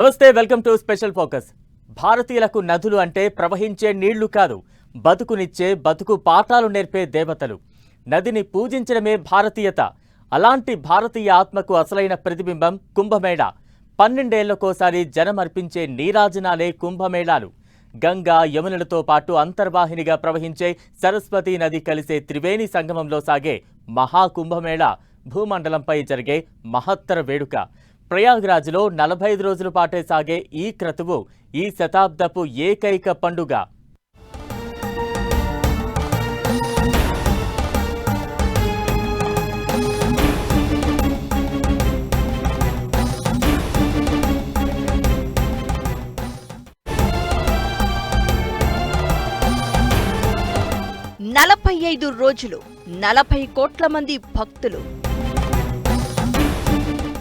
నమస్తే, welcome to special focus. భారతీయులకు నదులు అంటే ప్రవహించే నీళ్లు కాదు, బతుకునిచ్చే బతుకు పాఠాలు నేర్పే దేవతలు. నదిని పూజించడమే భారతీయత. అలాంటి భారతీయ ఆత్మకు అసలైన ప్రతిబింబం కుంభమేళా. 12 ఏళ్లకోసారి జనమర్పించే నీరాజనాలే కుంభమేళాలు. గంగా యమునలతో పాటు అంతర్వాహినిగా ప్రవహించే సరస్వతీ నది కలిసే త్రివేణి సంగమంలో సాగే మహాకుంభమేళా భూమండలంపై జరిగే మహత్తర వేడుక. ప్రయాగ్రాజ్లో 45 రోజుల పాటే సాగే ఈ క్రతువు ఈ శతాబ్దపు ఏకైక పండుగ. నలభై 45 రోజులు, 40 కోట్ల మంది భక్తులు.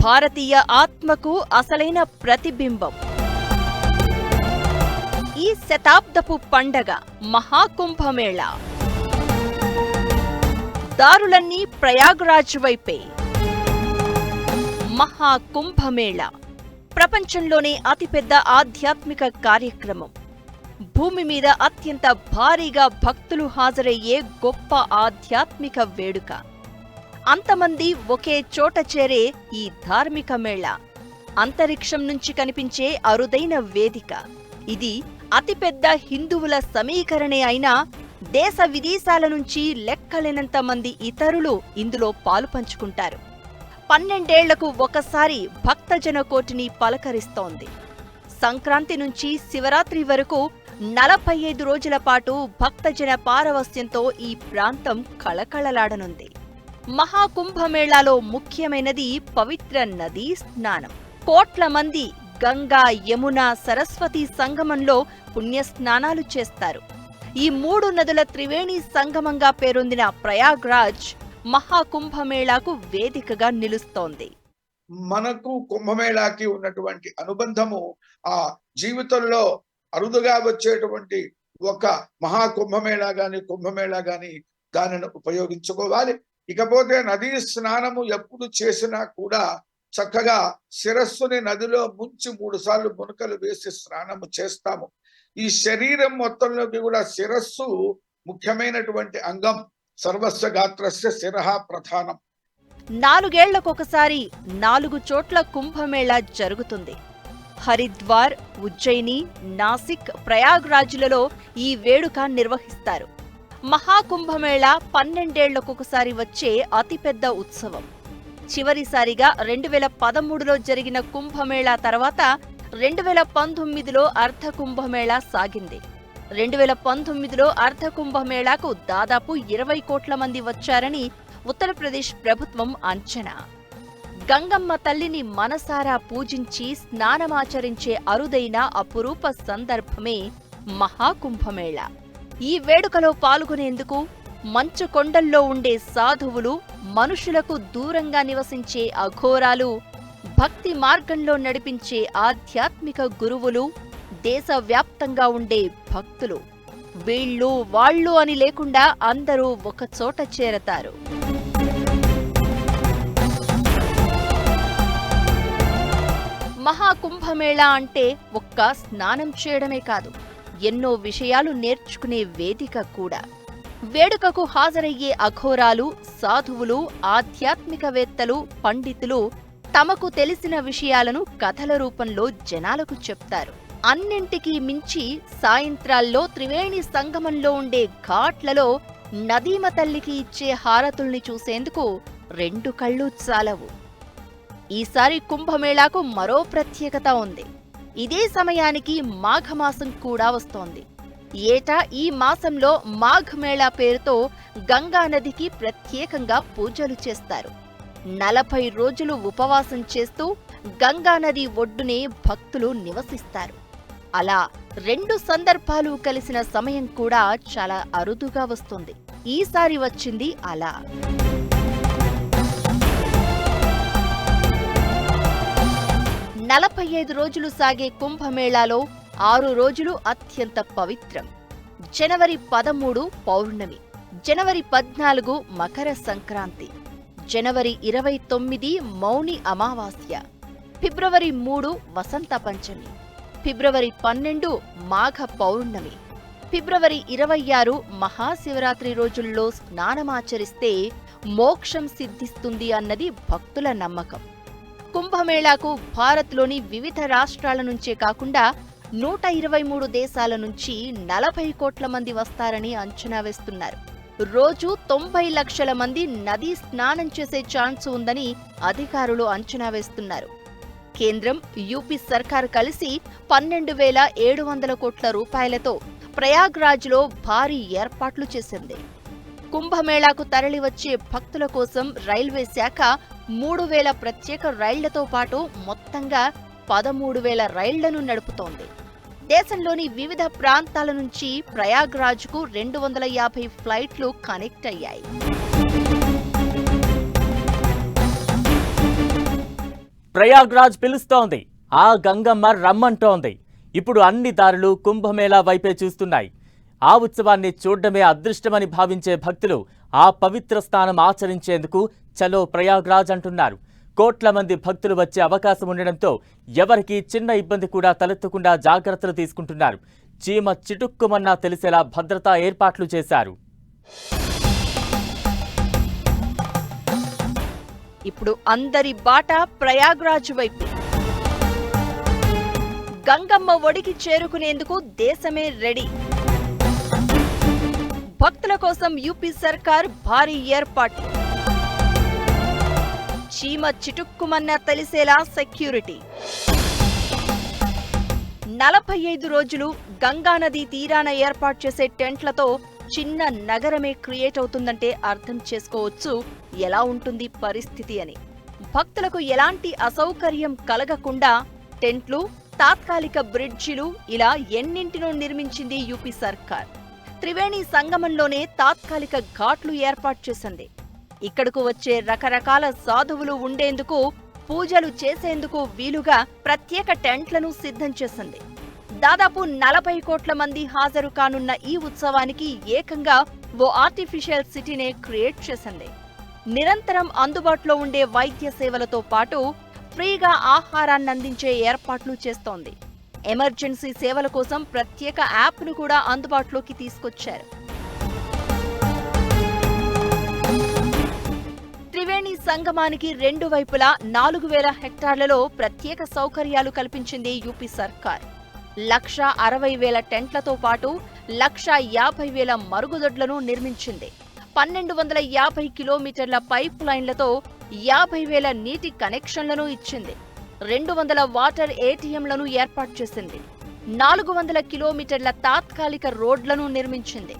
భారతీయ ఆత్మకు అసలైన ప్రతిబింబం. ఈ శతాబ్దపు పండగ మహాకుంభమేళా. దారులన్నీ ప్రయాగ్రాజ్ వైపే. మహాకుంభమేళా ప్రపంచంలోనే అతిపెద్ద ఆధ్యాత్మిక కార్యక్రమం. భూమి మీద అత్యంత భారీగా భక్తులు హాజరయ్యే గొప్ప ఆధ్యాత్మిక వేడుక. అంతమంది ఒకే చోట చేరే ఈ ధార్మిక మేళా అంతరిక్షం నుంచి కనిపించే అరుదైన వేదిక. ఇది అతిపెద్ద హిందువుల సమీకరణే అయినా దేశ విదేశాల నుంచి లెక్కలేనంత మంది ఇతరులు ఇందులో పాలుపంచుకుంటారు. 12 ఏళ్లకు ఒకసారి భక్తజన కోటిని పలకరిస్తోంది. సంక్రాంతి నుంచి శివరాత్రి వరకు 45 రోజుల పాటు భక్తజన పారవస్యంతో ఈ ప్రాంతం కళకళలాడనుంది. మహాకుంభమేళాలో ముఖ్యమైనది పవిత్ర నదీ స్నానం. కోట్ల మంది గంగా, యమున, సరస్వతి సంగమంలో పుణ్యస్నానాలు చేస్తారు. ఈ 3 నదుల త్రివేణి సంగమంగా పేరొందిన ప్రయాగ్రాజ్ మహాకుంభమేళాకు వేదికగా నిలుస్తోంది. మనకు కుంభమేళాకి ఉన్నటువంటి అనుబంధము ఆ జీవితంలో అరుదుగా వచ్చేటువంటి ఒక మహాకుంభమేళా కుంభమేళా గాని దానిని ఉపయోగించుకోవాలి. ఇకపోతే నదీ స్నానము ఎప్పుడు చేసినా కూడా చక్కగా శిరస్సుని నదిలో ముంచి 3 సార్లు మునకలు వేసి స్నానము చేస్తాము. ఈ శరీరం మొత్తంలోకి కూడా శిరస్సు ముఖ్యమైనటువంటి అంగం. సర్వస్వ గాత్రస్య శిరః ప్రధానం. 4 ఏళ్లకొకసారి 4 చోట్ల కుంభమేళా జరుగుతుంది. హరిద్వార్, ఉజ్జయిని, నాసిక్, ప్రయాగ్రాజ్లలో ఈ వేడుక నిర్వహిస్తారు. మహాకుంభమేళా 12 ఏళ్లకొకసారి వచ్చే అతిపెద్ద ఉత్సవం. చివరిసారిగా 2013లో జరిగిన కుంభమేళా తర్వాత 2019లో అర్ధకుంభమేళా సాగింది. 2019లో అర్ధకుంభమేళాకు దాదాపు 20 కోట్ల మంది వచ్చారని ఉత్తరప్రదేశ్ ప్రభుత్వం అంచనా. గంగమ్మ తల్లిని మనసారా పూజించి స్నానమాచరించే అరుదైన అపురూప సందర్భమే మహాకుంభమేళా. ఈ వేడుకలో పాల్గొనేందుకు మంచు కొండల్లో ఉండే సాధువులు, మనుషులకు దూరంగా నివసించే అఘోరాలు, భక్తి మార్గంలో నడిపించే ఆధ్యాత్మిక గురువులు, దేశవ్యాప్తంగా ఉండే భక్తులు, వీళ్ళు వాళ్ళు అని లేకుండా అందరూ ఒకచోట చేరతారు. మహాకుంభమేళా అంటే ఒక్క స్నానం చేయడమే కాదు, ఎన్నో విషయాలు నేర్చుకునే వేదిక కూడా. వేడుకకు హాజరయ్యే అఘోరాలు, సాధువులు, ఆధ్యాత్మికవేత్తలు, పండితులు తమకు తెలిసిన విషయాలను కథల రూపంలో జనాలకు చెప్తారు. అన్నింటికీ మించి సాయంత్రాల్లో త్రివేణి సంగమంలో ఉండే ఘాట్లలో నదీమ తల్లికి ఇచ్చే హారతుల్ని చూసేందుకు 2 కళ్ళు చాలవు. ఈసారి కుంభమేళాకు మరో ప్రత్యేకత ఉంది. ఇదే సమయానికి మాఘమాసం కూడా వస్తోంది. ఏటా ఈ మాసంలో మాఘ్ మేళా పేరుతో గంగానదికి ప్రత్యేకంగా పూజలు చేస్తారు. 40 రోజులు ఉపవాసం చేస్తూ గంగానది ఒడ్డునే భక్తులు నివసిస్తారు. అలా 2 సందర్భాలు కలిసిన సమయం కూడా చాలా అరుదుగా వస్తుంది. ఈసారి వచ్చింది అలా. 45 రోజులు సాగే కుంభమేళాలో 6 రోజులు అత్యంత పవిత్రం. జనవరి 13 పౌర్ణమి, జనవరి 14 మకర సంక్రాంతి, జనవరి 29 మౌని అమావాస్య, ఫిబ్రవరి 3 వసంత పంచమి, ఫిబ్రవరి 12 మాఘ పౌర్ణమి, ఫిబ్రవరి 26 మహాశివరాత్రి రోజుల్లో స్నానమాచరిస్తే మోక్షం సిద్ధిస్తుంది అన్నది భక్తుల నమ్మకం. కుంభమేళాకు భారత్లోని వివిధ రాష్ట్రాల నుంచే కాకుండా 123 దేశాల నుంచి 40 కోట్ల మంది వస్తారని అంచనా వేస్తున్నారు. రోజు 90 లక్షల మంది నదీ స్నానం చేసే ఛాన్స్ ఉందని అధికారులు అంచనా వేస్తున్నారు. కేంద్రం, యూపీ సర్కార్ కలిసి 12,700 కోట్ల రూపాయలతో ప్రయాగ్రాజ్లో భారీ ఏర్పాట్లు చేసింది. కుంభమేళాకు తరలివచ్చే భక్తుల కోసం రైల్వే శాఖ 3,000 ప్రత్యేక రైళ్లతో పాటు మొత్తంగా 13,000 రైళ్లను నడుపుతోంది. దేశంలోని వివిధ ప్రాంతాల నుంచి ప్రయాగ్రాజ్కు 250 ఫ్లైట్లు కనెక్ట్ అయ్యాయి. ప్రయాగ్రాజ్ పిలుస్తోంది, ఆ గంగమ్మ రమ్మంటోంది. ఇప్పుడు అన్ని దారులు కుంభమేళా వైపే చూస్తున్నాయి. ఆ ఉత్సవాన్ని చూడ్డమే అదృష్టమని భావించే భక్తులు ఆ పవిత్ర స్థానం ఆచరించేందుకు చలో ప్రయాగ్రాజ్ అంటున్నారు. కోట్ల మంది భక్తులు వచ్చే అవకాశం ఉండడంతో ఎవరికీ చిన్న ఇబ్బంది కూడా తలెత్తకుండా జాగ్రత్తలు తీసుకుంటున్నారు. చీమ చిటుక్కుమన్నా తెలిసేలా భద్రతా ఏర్పాట్లు చేశారు. ఇప్పుడు అందరి బాట ప్రయాగ్రాజ్ వైపు. గంగమ్మ ఒడికి చేరుకునేందుకు దేశమే రెడీ. భక్తుల కోసం యూపీ సర్కార్ భారీ ఏర్పాట్లు. చీమ చిటుక్కుమన్నా తెలిసేలా సెక్యూరిటీ. 45 రోజులు గంగానదీ తీరాన ఏర్పాటు చేసే టెంట్లతో చిన్న నగరమే క్రియేట్ అవుతుందంటే అర్థం చేసుకోవచ్చు ఎలా ఉంటుంది పరిస్థితి అని. భక్తులకు ఎలాంటి అసౌకర్యం కలగకుండా టెంట్లు, తాత్కాలిక బ్రిడ్జిలు ఇలా ఎన్నింటినో నిర్మించింది యూపీ సర్కార్. త్రివేణి సంగమంలోనే తాత్కాలిక ఘాట్లు ఏర్పాటు చేసింది. ఇక్కడకు వచ్చే రకరకాల సాధువులు ఉండేందుకు, పూజలు చేసేందుకు వీలుగా ప్రత్యేక టెంట్లను సిద్ధం చేసింది. దాదాపు 40 కోట్ల మంది హాజరు కానున్న ఈ ఉత్సవానికి ఏకంగా ఓ ఆర్టిఫిషియల్ సిటీనే క్రియేట్ చేసింది. నిరంతరం అందుబాటులో ఉండే వైద్య సేవలతో పాటు ఫ్రీగా ఆహారాన్ని అందించే ఏర్పాట్లు చేస్తోంది. ఎమర్జెన్సీ సేవల కోసం ప్రత్యేక యాప్ను కూడా అందుబాటులోకి తీసుకొచ్చారు. త్రివేణి సంగమానికి 2 వైపులా 4,000 హెక్టార్లలో ప్రత్యేక సౌకర్యాలు కల్పించింది యూపీ సర్కార్. 1,60,000 టెంట్లతో పాటు 1,50,000 మరుగుదొడ్లను నిర్మించింది. 1,250 కిలోమీటర్ల పైప్ లైన్లతో 50,000 నీటి కనెక్షన్లను ఇచ్చింది. 200 వాటర్ ఏటీఎంలను ఏర్పాటు చేసింది. 400 కిలోమీటర్ల తాత్కాలిక రోడ్లను నిర్మించింది.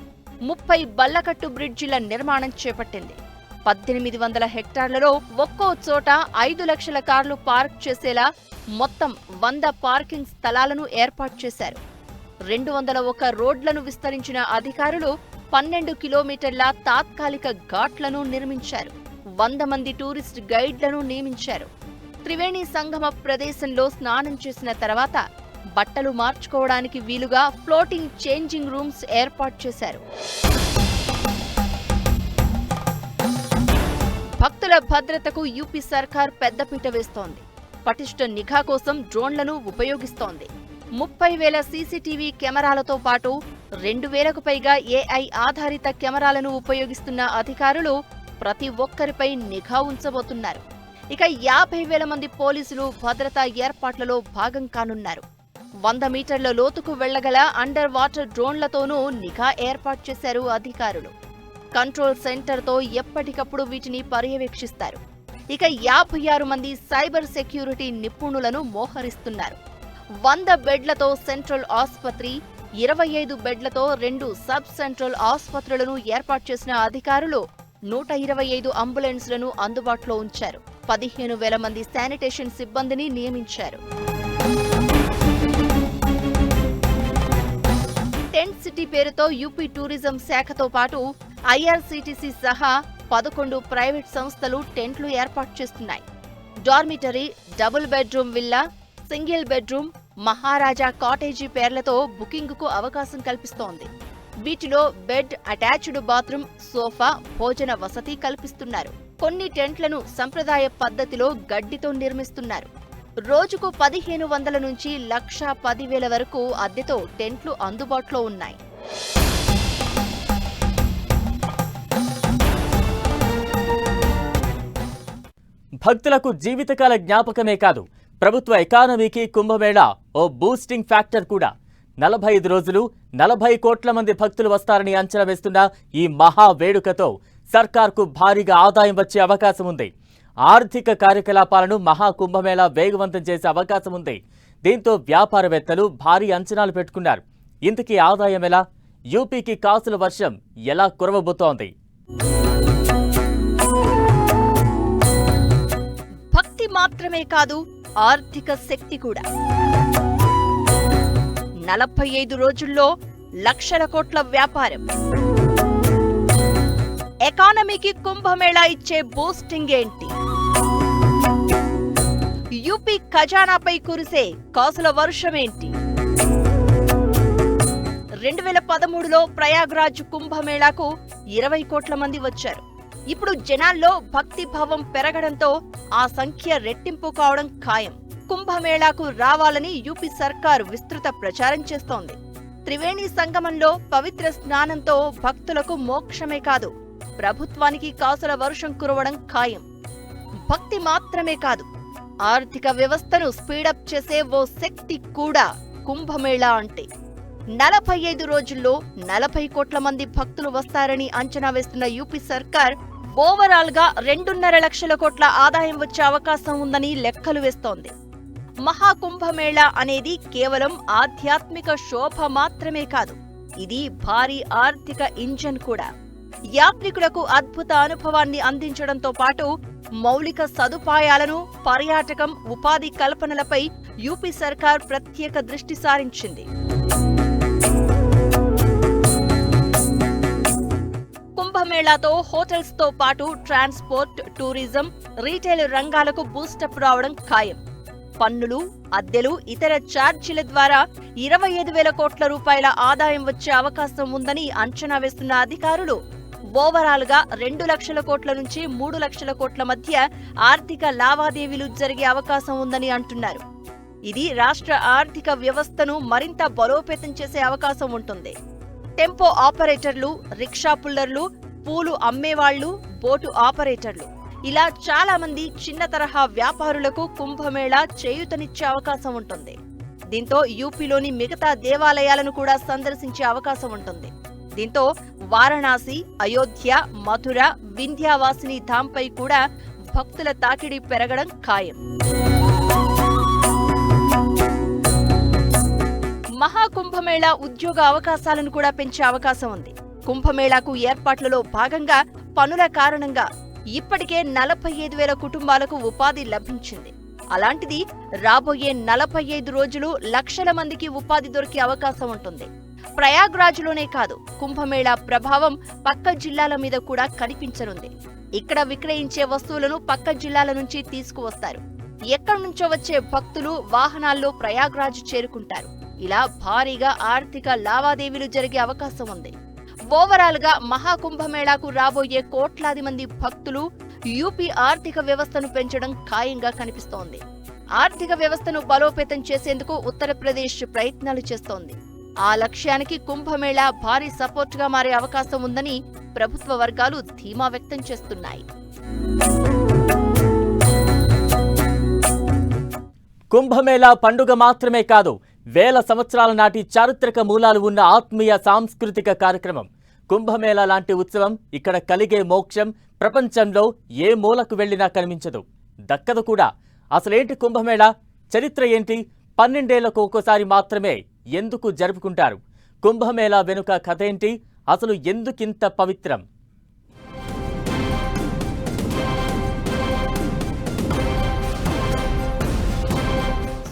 30 బల్లకట్టు బ్రిడ్జిల నిర్మాణం చేపట్టింది. 1,800 హెక్టార్లలో ఒక్కో చోట 5 లక్షల కార్లు పార్క్ చేసేలా మొత్తం 100 పార్కింగ్ స్థలాలను ఏర్పాటు చేశారు. 201 రోడ్లను విస్తరించిన అధికారులు 12 కిలోమీటర్ల తాత్కాలిక ఘాట్లను నిర్మించారు. 100 మంది టూరిస్ట్ గైడ్లను నియమించారు. త్రివేణి సంగమ ప్రదేశంలో స్నానం చేసిన తర్వాత బట్టలు మార్చుకోవడానికి వీలుగా ఫ్లోటింగ్ చేంజింగ్ రూమ్స్ ఏర్పాటు చేశారు. భక్తుల భద్రతకు యూపీ సర్కార్ పెద్దపీట వేస్తోంది. పటిష్ట నిఘా కోసం డ్రోన్లను ఉపయోగిస్తోంది. 30,000 సీసీటీవీ కెమెరాలతో పాటు 2,000కు పైగా ఏఐ ఆధారిత కెమెరాలను ఉపయోగిస్తున్న అధికారులు ప్రతి ఒక్కరిపై నిఘా ఉంచబోతున్నారు. ఇక 50,000 మంది పోలీసులు భద్రతా ఏర్పాట్లలో భాగం కానున్నారు. 100 మీటర్ల లోతుకు వెళ్లగల అండర్ వాటర్ డ్రోన్లతోనూ నిఘా ఏర్పాటు చేశారు అధికారులు. కంట్రోల్ సెంటర్తో ఎప్పటికప్పుడు వీటిని పర్యవేక్షిస్తారు. ఇక 56 మంది సైబర్ సెక్యూరిటీ నిపుణులను మోహరిస్తున్నారు. 100 బెడ్లతో సెంట్రల్ ఆసుపత్రి, 25 బెడ్లతో 2 సబ్ సెంట్రల్ ఆసుపత్రులను ఏర్పాటు చేసిన అధికారులు 125 అంబులెన్స్లను అందుబాటులో ఉంచారు. 15,000 మంది శానిటేషన్ సిబ్బందిని నియమించారు. టెంట్ సిటీ పేరుతో యూపీ టూరిజం శాఖతో పాటు ఐఆర్సీటీసీ సహా 11 ప్రైవేట్ సంస్థలు టెంట్లు ఏర్పాటు చేస్తున్నాయి. Dormitory, double bedroom villa, single bedroom, Maharaja cottage పేర్లతో బుకింగుకు అవకాశం కల్పిస్తోంది. వీటిలో బెడ్, అటాచ్డ్ బాత్రూమ్, సోఫా, భోజన వసతి కల్పిస్తున్నారు. కొన్ని టెంట్లను సంప్రదాయ పద్ధతిలో గడ్డితో నిర్మిస్తున్నారు. రోజుకు 1500 నుంచి 1,10,000 వరకు అద్దెతో టెంట్లు అందుబాటులో ఉన్నాయి. భక్తులకు జీవితకాల జ్ఞాపకమే కాదు, ప్రభుత్వ ఎకానమీకి కుంభమేళా ఓ బూస్టింగ్ ఫ్యాక్టర్ కూడా. 45 రోజులు 40 కోట్ల మంది భక్తులు వస్తారని అంచనా వేస్తున్న ఈ మహా వేడుకతో సర్కార్కు భారీగా ఆదాయం వచ్చే అవకాశం ఉంది. ఆర్థిక కార్యకలాపాలను మహా కుంభమేళా వేగవంతం చేసే అవకాశం ఉంది. దీంతో వ్యాపారవేత్తలు భారీ అంచనాలు పెట్టుకున్నారు. ఇంతకీ ఆదాయం ఎలా? యూపీకి కాసుల వర్షం ఎలా కురవబోతోంది? భక్తి మాత్రమే కాదు, ఆర్థిక శక్తి కూడా. 45 రోజుల్లో లక్షల కోట్ల వ్యాపారం. ఎకానమీకి కుంభమేళా ఇచ్చే బూస్టింగ్ ఏంటి? యూపీ ఖజానాపై కురిసే కాసుల వర్షమేంటి? 2013లో ప్రయాగ్రాజ్ కుంభమేళాకు 20 కోట్ల మంది వచ్చారు. ఇప్పుడు జనాల్లో భక్తి భావం పెరగడంతో ఆ సంఖ్య రెట్టింపు కావడం ఖాయం. కుంభమేళాకు రావాలని యూపీ సర్కార్ విస్తృత ప్రచారం చేస్తోంది. త్రివేణి సంగమంలో పవిత్ర స్నానంతో భక్తులకు మోక్షమే కాదు, ప్రభుత్వానికి కాసుల వర్షం కురవడం ఖాయం. భక్తి మాత్రమే కాదు, ఆర్థిక వ్యవస్థను స్పీడప్ చేసే ఓ శక్తి కూడా కుంభమేళా అంటే. 45 రోజుల్లో 40 కోట్ల మంది భక్తులు వస్తారని అంచనా వేస్తున్న యూపీ సర్కార్ ఓవరాల్ గా 2.5 లక్షల కోట్ల ఆదాయం వచ్చే అవకాశం ఉందని లెక్కలు వేస్తోంది. మహాకుంభమేళా అనేది కేవలం ఆధ్యాత్మిక శోభ మాత్రమే కాదు, ఇది భారీ ఆర్థిక ఇంజన్ కూడా. యాత్రికులకు అద్భుత అనుభవాన్ని అందించడంతో పాటు మౌలిక సదుపాయాలను, పర్యాటకం, ఉపాధి కల్పనలపై యూపీ సర్కార్ ప్రత్యేక దృష్టి సారించింది. కుంభమేళాతో హోటల్స్ తో పాటు ట్రాన్స్పోర్ట్, టూరిజం, రీటైల్ రంగాలకు బూస్టప్ రావడం ఖాయం. పన్నులు, అద్దెలు, ఇతర ఛార్జీల ద్వారా 25,000 కోట్ల రూపాయల ఆదాయం వచ్చే అవకాశం ఉందని అంచనా వేస్తున్న అధికారులు ఓవరాల్ గా 2 లక్షల కోట్ల నుంచి 3 లక్షల కోట్ల మధ్య ఆర్థిక లావాదేవీలు జరిగే అవకాశం ఉందని అంటున్నారు. ఇది రాష్ట్ర ఆర్థిక వ్యవస్థను మరింత బలోపేతం చేసే అవకాశం ఉంటుంది. టెంపో ఆపరేటర్లు, రిక్షా పుల్లర్లు, పూలు అమ్మేవాళ్లు, బోటు ఆపరేటర్లు, ఇలా చాలా మంది చిన్న తరహా వ్యాపారులకు కుంభమేళా చేయూతనిచ్చే అవకాశం ఉంటుంది. దీంతో యూపీలోని మిగతా దేవాలయాలను కూడా సందర్శించే అవకాశం ఉంటుంది. దీంతో వారణాసి, అయోధ్య, మథుర, వింధ్యావాసిని ధాంపై కూడా భక్తుల తాకిడి పెరగడం ఖాయం. మహాకుంభమేళా ఉద్యోగ అవకాశాలను కూడా పెంచే అవకాశం ఉంది. కుంభమేళాకు ఏర్పాట్లలో భాగంగా పనుల కారణంగా ఇప్పటికే 45,000 కుటుంబాలకు ఉపాధి లభించింది. అలాంటిది రాబోయే 45 రోజులు లక్షల మందికి ఉపాధి దొరికే అవకాశం ఉంటుంది. ప్రయాగ్రాజ్లోనే కాదు, కుంభమేళా ప్రభావం పక్క జిల్లాల మీద కూడా కనిపించనుంది. ఇక్కడ విక్రయించే వస్తువులను పక్క జిల్లాల నుంచి తీసుకువస్తారు. ఎక్కడి నుంచో వచ్చే భక్తులు వాహనాల్లో ప్రయాగ్రాజ్ చేరుకుంటారు. ఇలా భారీగా ఆర్థిక లావాదేవీలు జరిగే అవకాశం ఉంది. ఓవరాల్ గా మహాకుంభమేళాకు రాబోయే కోట్లాది మంది భక్తులు యూపీ ఆర్థిక వ్యవస్థను పెంచడం ఖాయంగా కనిపిస్తోంది. ఆర్థిక వ్యవస్థను బలోపేతం చేసేందుకు ఉత్తరప్రదేశ్ ప్రయత్నాలు చేస్తోంది. ఆ లక్ష్యానికి కుంభమేళా భారీ సపోర్ట్ గా మారే అవకాశం ఉందని ప్రభుత్వ వర్గాలు ధీమా వ్యక్తం చేస్తున్నాయి. కుంభమేళా పండుగ మాత్రమే కాదు, వేల సంవత్సరాల నాటి చారిత్రక మూలాలు ఉన్న ఆత్మీయ సాంస్కృతిక కార్యక్రమం. కుంభమేళా లాంటి ఉత్సవం ఇక్కడ కలిగే మోక్షం ప్రపంచంలో ఏ మూలకు వెళ్లినా కనిపించదు, దక్కదు కూడా. అసలేంటి కుంభమేళా? చరిత్ర ఏంటి? 12 ఏళ్లకు ఒక్కోసారి మాత్రమే ఎందుకు జరుపుకుంటారు? కుంభమేళా వెనుక కథ ఏంటి? అసలు ఎందుకింత పవిత్రం?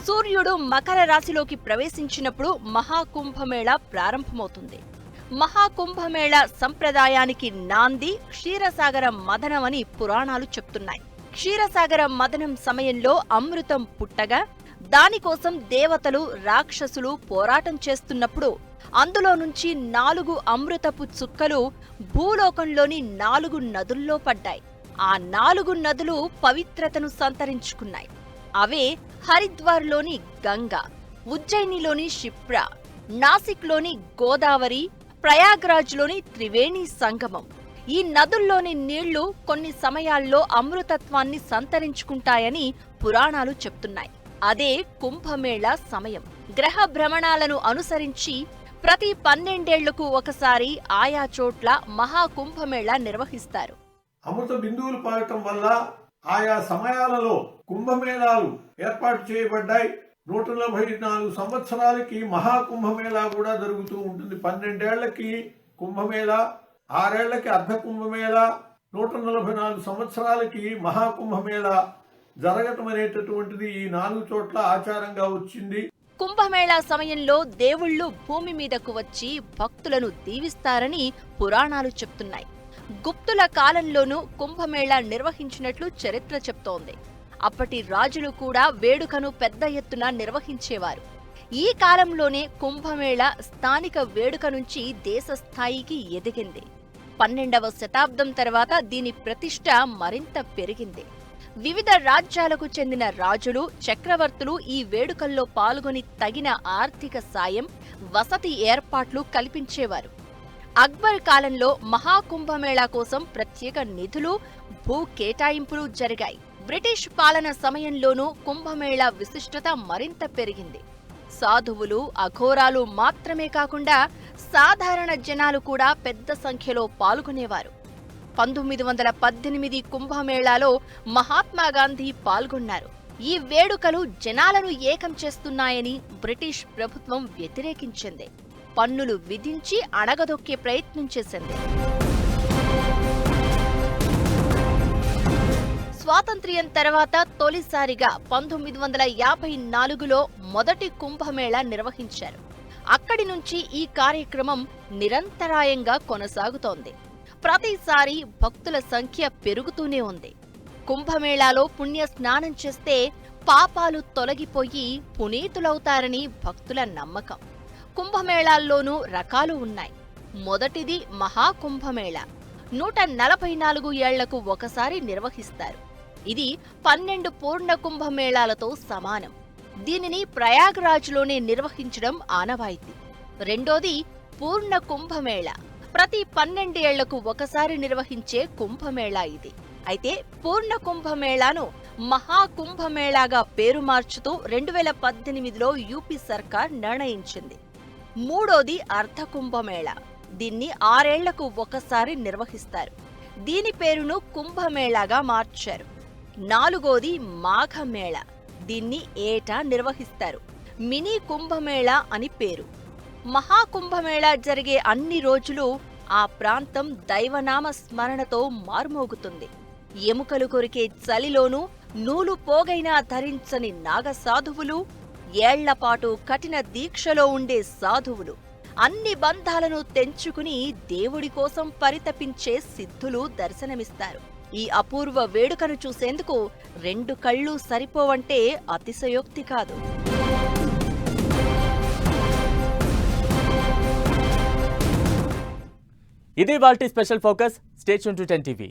సూర్యుడు మకర రాశిలోకి ప్రవేశించినప్పుడు మహాకుంభమేళా ప్రారంభమవుతుంది. మహాకుంభమేళా సంప్రదాయానికి నాంది క్షీరసాగర మథనమని పురాణాలు చెప్తున్నాయి. క్షీరసాగర మథనం సమయంలో అమృతం పుట్టగా దానికోసం దేవతలు, రాక్షసులు పోరాటం చేస్తున్నప్పుడు అందులో నుంచి 4 అమృతపు చుక్కలు భూలోకంలోని 4 నదుల్లో పడ్డాయి. ఆ 4 నదులు పవిత్రతను సంతరించుకున్నాయి. అవే హరిద్వార్లోని గంగా, ఉజ్జయినిలోని క్షిప్రా, నాసిక్లోని గోదావరి, ప్రయాగ్రాజ్లోని త్రివేణి సంగమం. ఈ నదుల్లోని నీళ్లు కొన్ని సమయాల్లో అమృతత్వాన్ని సంతరించుకుంటాయని పురాణాలు చెప్తున్నాయి. అదే కుంభమేళా సమయం. గ్రహ భ్రమణాలను అనుసరించి ప్రతి 12 ఏళ్లకు ఒకసారి ఆయా చోట్ల మహాకుంభమేళా నిర్వహిస్తారు. అమృత బిందువులు పారటం వల్ల ఆయా సమయాలలో కుంభమేళాలు ఏర్పాటు చేయబడ్డాయి. 144 సంవత్సరాలకి మహాకుంభమేళా కూడా జరుగుతూ ఉంటుంది. 12 ఏళ్లకి కుంభమేళా, 6 ఏళ్లకి అర్ధ కుంభమేళా, 144 సంవత్సరాలకి మహాకుంభమేళా జరగటం అనేటటువంటిది ఈ 4 చోట్ల ఆచారంగా వచ్చింది. కుంభమేళా సమయంలో దేవుళ్ళు భూమి మీదకు వచ్చి భక్తులను దీవిస్తారని పురాణాలు చెప్తున్నాయి. గుప్తుల కాలంలోనూ కుంభమేళా నిర్వహించినట్లు చరిత్ర చెప్తోంది. అప్పటి రాజులు కూడా వేడుకను పెద్ద ఎత్తున నిర్వహించేవారు. ఈ కాలంలోనే కుంభమేళా స్థానిక వేడుక నుంచి దేశ స్థాయికి ఎదిగింది. 12వ శతాబ్దం తర్వాత దీని ప్రతిష్ట మరింత పెరిగింది. వివిధ రాజ్యాలకు చెందిన రాజులు, చక్రవర్తులు ఈ వేడుకల్లో పాల్గొని తగిన ఆర్థిక సాయం, వసతి ఏర్పాట్లు కల్పించేవారు. అక్బర్ కాలంలో మహాకుంభమేళా కోసం ప్రత్యేక నిధులు, భూ కేటాయింపులు జరిగాయి. బ్రిటిష్ పాలన సమయంలోనూ కుంభమేళా విశిష్టత మరింత పెరిగింది. సాధువులు, అఘోరాలు మాత్రమే కాకుండా సాధారణ జనాలు కూడా పెద్ద సంఖ్యలో పాల్గొనేవారు. 1918 కుంభమేళాలో మహాత్మాగాంధీ పాల్గొన్నారు. ఈ వేడుకలు జనాలను ఏకం చేస్తున్నాయని బ్రిటిష్ ప్రభుత్వం వ్యతిరేకించింది. పన్నులు విధించి అణగదొక్కే ప్రయత్నం చేసింది. స్వాతంత్ర్యం తర్వాత తొలిసారిగా 1954లో మొదటి కుంభమేళా నిర్వహించారు. అక్కడి నుంచి ఈ కార్యక్రమం నిరంతరాయంగా కొనసాగుతోంది. ప్రతిసారి భక్తుల సంఖ్య పెరుగుతూనే ఉంది. కుంభమేళాలో పుణ్య స్నానం చేస్తే పాపాలు తొలగిపోయి పునీతులవుతారని భక్తుల నమ్మకం. కుంభమేళాల్లోనూ రకాలు ఉన్నాయి. మొదటిది మహాకుంభమేళా. 144 ఏళ్లకు ఒకసారి నిర్వహిస్తారు. ఇది 12 పూర్ణ కుంభమేళాలతో సమానం. దీనిని ప్రయాగ్రాజ్లోనే నిర్వహించడం ఆనవాయితీ. రెండోది పూర్ణ కుంభమేళా. ప్రతి 12 ఏళ్లకు ఒకసారి నిర్వహించే కుంభమేళా ఇది. అయితే పూర్ణ కుంభమేళాను మహాకుంభమేళాగా పేరు మార్చుతూ 2018లో యూపీ సర్కార్ నిర్ణయించింది. మూడోది అర్ధ కుంభమేళా. దీన్ని 6 ఏళ్లకు ఒకసారి నిర్వహిస్తారు. దీని పేరును కుంభమేళాగా మార్చారు. నాలుగోది మాఘమేళా. దీన్ని ఏటా నిర్వహిస్తారు. మినీ కుంభమేళా అని పేరు. మహాకుంభమేళా జరిగే అన్ని రోజులు ఆ ప్రాంతం దైవనామ స్మరణతో మార్మోగుతుంది. ఎముకలు కొరికే చలిలోనూ నూలు పోగైనా ధరించని నాగసాధువులు, ఏళ్లపాటు కఠిన దీక్షలో ఉండే సాధువులు, అన్ని బంధాలను తెంచుకుని దేవుడి కోసం పరితపించే సిద్ధులు దర్శనమిస్తారు. ఈ అపూర్వ వేడుకను చూసేందుకు 2 కళ్ళు సరిపోవంటే అతిశయోక్తి కాదు. ఇది వాల్టీ special focus. Stay tune to 10 TV.